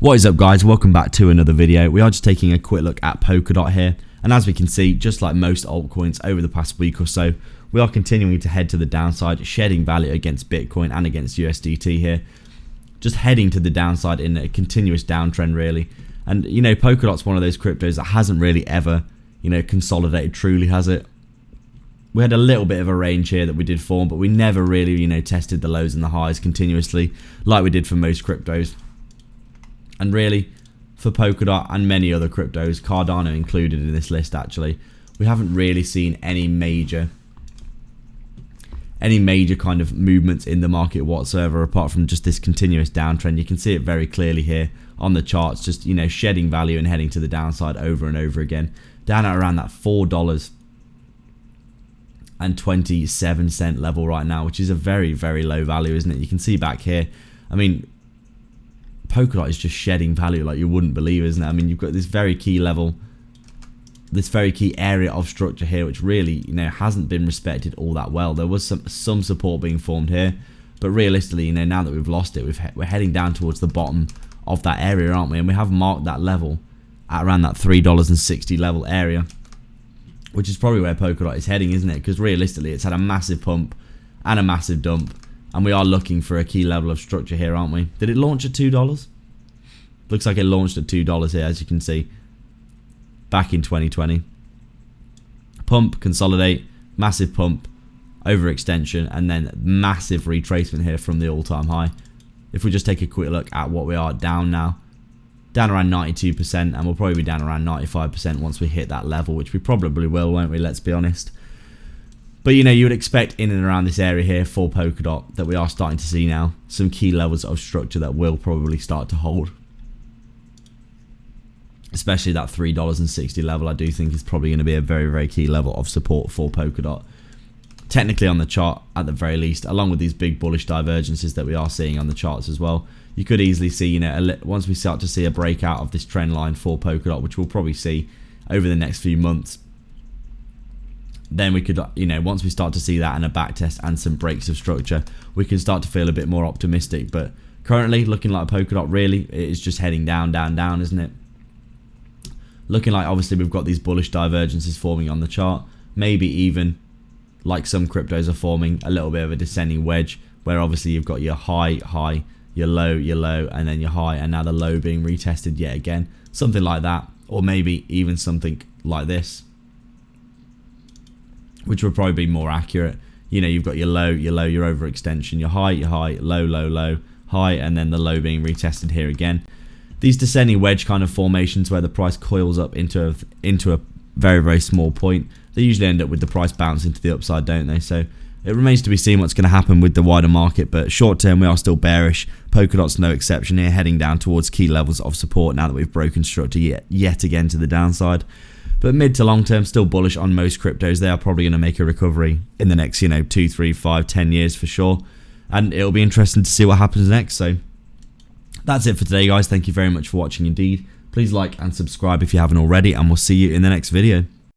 What is up, guys? Welcome back to another video. We are just taking a quick look at Polkadot here, and as we can see, just like most altcoins over the past week or so, we are continuing to head to the downside, shedding value against Bitcoin and against USDT here, just heading to the downside in a continuous downtrend really. And you know, Polkadot's one of those cryptos that hasn't really ever, you know, consolidated truly, has it? We had a little bit of a range here that we did form, but we never really, you know, tested the lows and the highs continuously like we did for most cryptos. And really, for Polkadot and many other cryptos, Cardano included in this list actually, we haven't really seen any major kind of movements in the market whatsoever, apart from just this continuous downtrend. You can see it very clearly here on the charts, just, you know, shedding value and heading to the downside over and over again, down at around that $4.27 level right now, which is a very, very low value, isn't it? You can see back here, I mean, Polkadot is just shedding value like you wouldn't believe, isn't it? I mean, you've got this very key level, this very key area of structure here, which really, you know, hasn't been respected all that well. There was some support being formed here, but realistically, you know, now that we've lost it, we're heading down towards the bottom of that area, aren't we? And we have marked that level at around that $3.60 level area, which is probably where Polkadot is heading, isn't it? Because realistically, it's had a massive pump and a massive dump, and we are looking for a key level of structure here, aren't we? Did it launch at $2? Looks like it launched at $2 here, as you can see, back in 2020. Pump, consolidate, massive pump, overextension, and then massive retracement here from the all-time high. If we just take a quick look at what we are down now, down around 92%, and we'll probably be down around 95% once we hit that level, which we probably will, won't we? Let's be honest. But you know, you would expect in and around this area here for Polkadot that we are starting to see now some key levels of structure that will probably start to hold. Especially that $3.60 level, I do think is probably going to be a very, very key level of support for Polkadot. Technically on the chart, at the very least, along with these big bullish divergences that we are seeing on the charts as well, you could easily see, you know, once we start to see a breakout of this trend line for Polkadot, which we'll probably see over the next few months, then we could, you know, once we start to see that and a back test and some breaks of structure, we can start to feel a bit more optimistic. But currently, looking like Polkadot, really, it is just heading down, down, down, isn't it? Looking like, obviously, we've got these bullish divergences forming on the chart. Maybe even, like some cryptos are forming, a little bit of a descending wedge, where obviously you've got your high, high, your low, and then your high, and now the low being retested yet again. Something like that. Or maybe even something like this, which would probably be more accurate. You know, you've got your low, your overextension, your high, low, high, and then the low being retested here again. These descending wedge kind of formations where the price coils up into a very, very small point, they usually end up with the price bouncing to the upside, don't they? So it remains to be seen what's going to happen with the wider market, but short term we are still bearish. Polkadot's no exception here, heading down towards key levels of support now that we've broken structure yet again to the downside. But mid to long term, still bullish on most cryptos. They are probably going to make a recovery in the next, you know, 2, 3, 5, 10 years for sure. And it'll be interesting to see what happens next. So that's it for today, guys. Thank you very much for watching indeed. Please like and subscribe if you haven't already, and we'll see you in the next video.